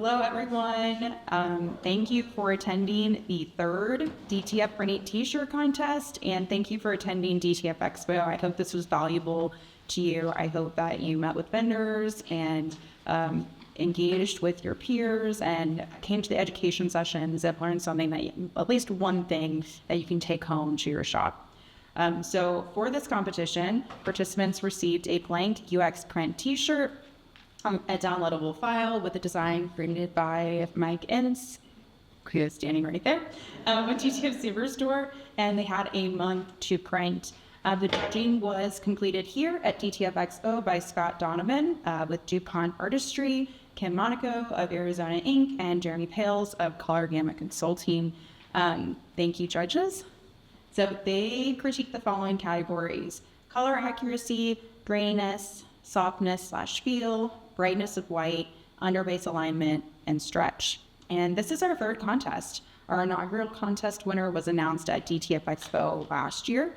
Hello, everyone. Thank you for attending the third DTF Printing T-Shirt Contest, and thank you for attending DTF Expo. I hope this was valuable to you. I hope that you met with vendors and engaged with your peers and came to the education sessions and learned something that at least one thing that you can take home to your shop. So for this competition, participants received a blank UX print T-shirt, a downloadable file with a design created by Mike Ince, who is standing right there, with DTF Superstore, and they had a month to print. The judging was completed here at DTF Expo by Scott Donovan with Dupont Artistri, Kim Monaco of Arizona Inc., and Jeremy Poehls of Color Gamut Consulting. Thank you, judges. So they critiqued the following categories: color accuracy, graininess, softness/feel, brightness of white, underbase alignment, and stretch. And this is our third contest. Our inaugural contest winner was announced at DTF Expo last year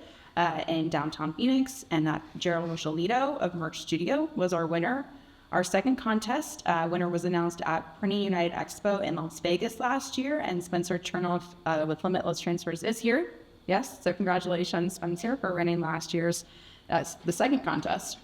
in downtown Phoenix, and that Gerald Rochelito of Merch Studio was our winner. Our second contest winner was announced at Printing United Expo in Las Vegas last year, and Spencer Chernoff with Limitless Transfers is here. Yes, so congratulations, Spencer, for winning last year's, the second contest.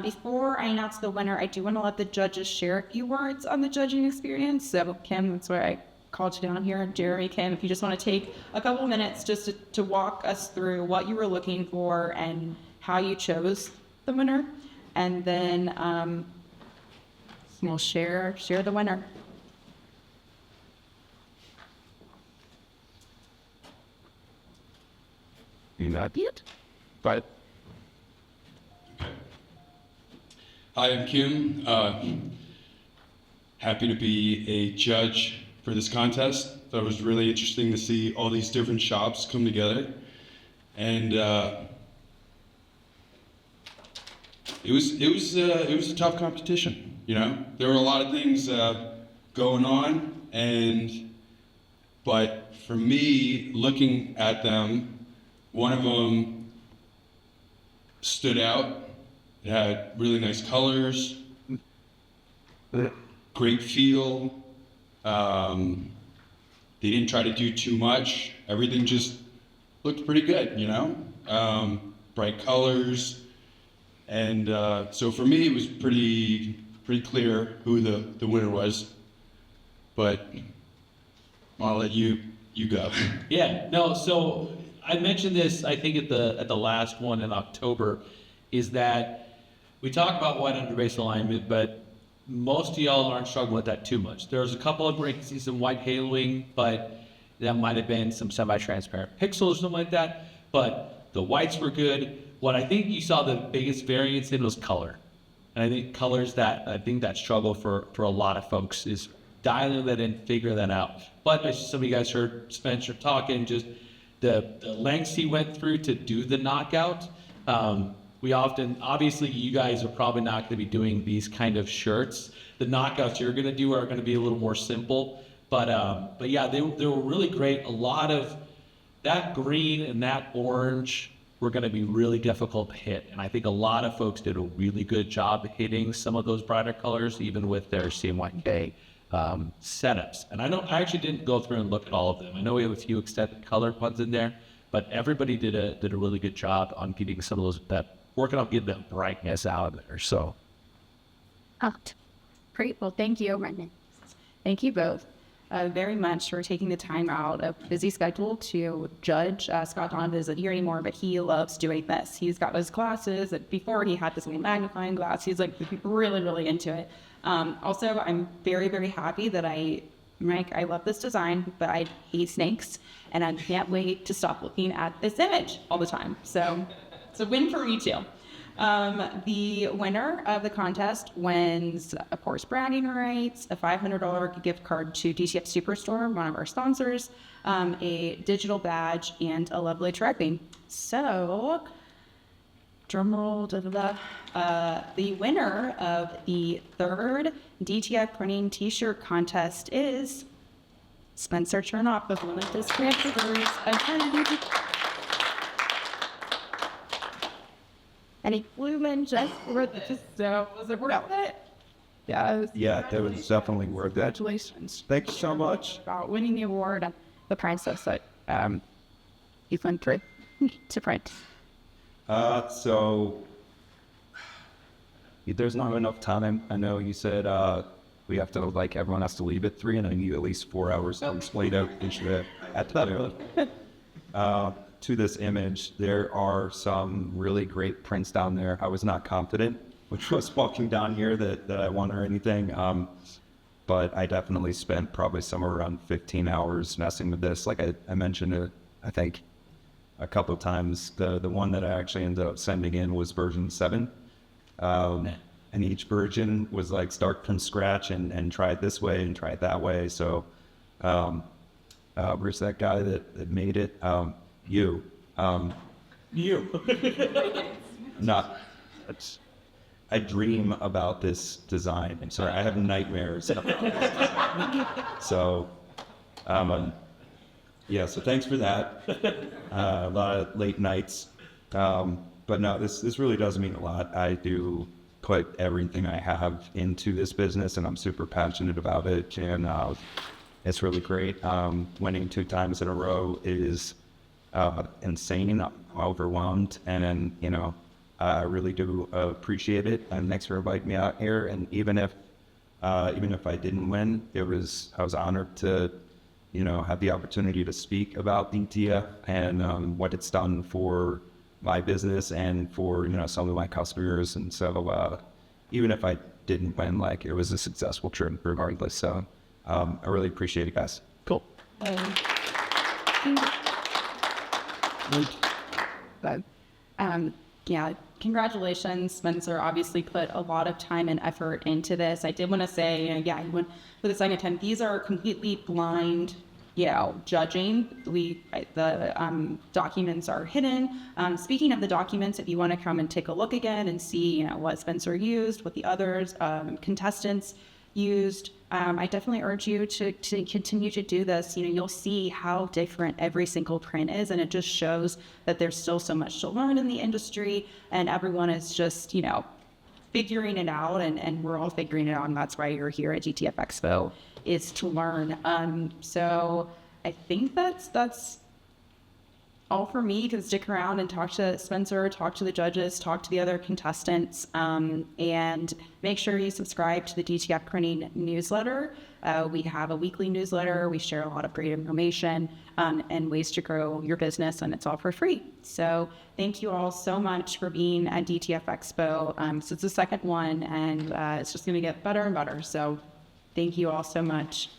Before I announce the winner, I do want to let the judges share a few words on the judging experience. So Kim, that's where I called you down here. Jeremy, Kim, if you just want to take a couple minutes just to walk us through what you were looking for and how you chose the winner. And then we'll share the winner. Not yet, but hi, I'm Kim. Happy to be a judge for this contest. Thought it was really interesting to see all these different shops come together, and it was a tough competition. You know, there were a lot of things going on, but for me, looking at them, one of them stood out. It had really nice colors, great feel. They didn't try to do too much. Everything just looked pretty good, you know? Bright colors. And so for me, it was pretty clear who the winner was. But I'll let you go. Yeah, no, so I mentioned this, I think at the last one in October, is that we talk about white underbase alignment, but most of y'all aren't struggling with that too much. There's a couple of where you can see some white haloing, but that might have been some semi-transparent pixels or something like that, but the whites were good. What I think you saw the biggest variance in was color. And I think colors that struggle for a lot of folks is dialing that in, figuring that out. But as some of you guys heard Spencer talking, just the lengths he went through to do the knockout. We often, obviously you guys are probably not going to be doing these kind of shirts. The knockouts you're going to do are going to be a little more simple. But yeah, they were really great. A lot of that green and that orange were going to be really difficult to hit. And I think a lot of folks did a really good job hitting some of those brighter colors, even with their CMYK setups. And I actually didn't go through and look at all of them. I know we have a few extended color ones in there, but everybody did a really good job on getting some of those, working on getting that brightness out of there. So, Great. Well, thank you. Thank you both very much for taking the time out of a busy schedule to judge. Scott Donovan isn't here anymore, but he loves doing this. He's got his glasses. Before he had this little magnifying glass. He's like really, really into it. Also, I'm very, very happy that Mike, I love this design, but I hate snakes, and I can't wait to stop looking at this image all the time. So it's a win for me too. The winner of the contest wins, of course, bragging rights, a $500 gift card to DTF Superstore, one of our sponsors, a digital badge, and a lovely trophy. So, drumroll, the winner of the third DTF Printing T-Shirt Contest is Spencer Chernoff of Limitless Transfers. And he flew in just for this, so was it worth it? yeah, that was definitely worth it. Congratulations. Thank you so much. About winning the award and the process that you went through to print. So there's not enough time. I know you said we have to, like, everyone has to leave at 3, and I need at least 4 hours to explain out each of it at the to this image. There are some really great prints down there. I was not confident, which was walking down here, that I won or anything. But I definitely spent probably somewhere around 15 hours messing with this. Like I mentioned it, I think a couple of times. The one that I actually ended up sending in was version 7. And each version was like start from scratch and try it this way and try it that way. So where's that guy that made it? You. Not. I dream about this design. I'm sorry, I have nightmares. So, yeah, so thanks for that. A lot of late nights. But no, this really does mean a lot. I do put everything I have into this business, and I'm super passionate about it. And it's really great. Winning 2 times in a row is insane. I'm overwhelmed. And then, you know, I really do appreciate it. And thanks for inviting me out here. And even if I didn't win, I was honored to, you know, have the opportunity to speak about DTF and what it's done for my business and for, you know, some of my customers. And so even if I didn't win, like, it was a successful trip regardless. So I really appreciate it, guys. Cool. Yeah, congratulations, Spencer. Obviously put a lot of time and effort into this. I did want to say, yeah, for the second time, these are completely blind, you know, judging. The documents are hidden. Speaking of the documents, if you want to come and take a look again and see, you know, what Spencer used, what the others contestants used, I definitely urge you to continue to do this. You know, you'll see how different every single print is, and it just shows that there's still so much to learn in the industry, and everyone is just, you know, figuring it out, and we're all figuring it out, and that's why you're here at DTF Expo, is to learn. So I think that's all for me. You can stick around and talk to Spencer, talk to the judges, talk to the other contestants, and make sure you subscribe to the DTF Printing newsletter. We have a weekly newsletter. We share a lot of great information and ways to grow your business, and it's all for free. So thank you all so much for being at DTF Expo. So it's the second one, and it's just going to get better and better. So thank you all so much.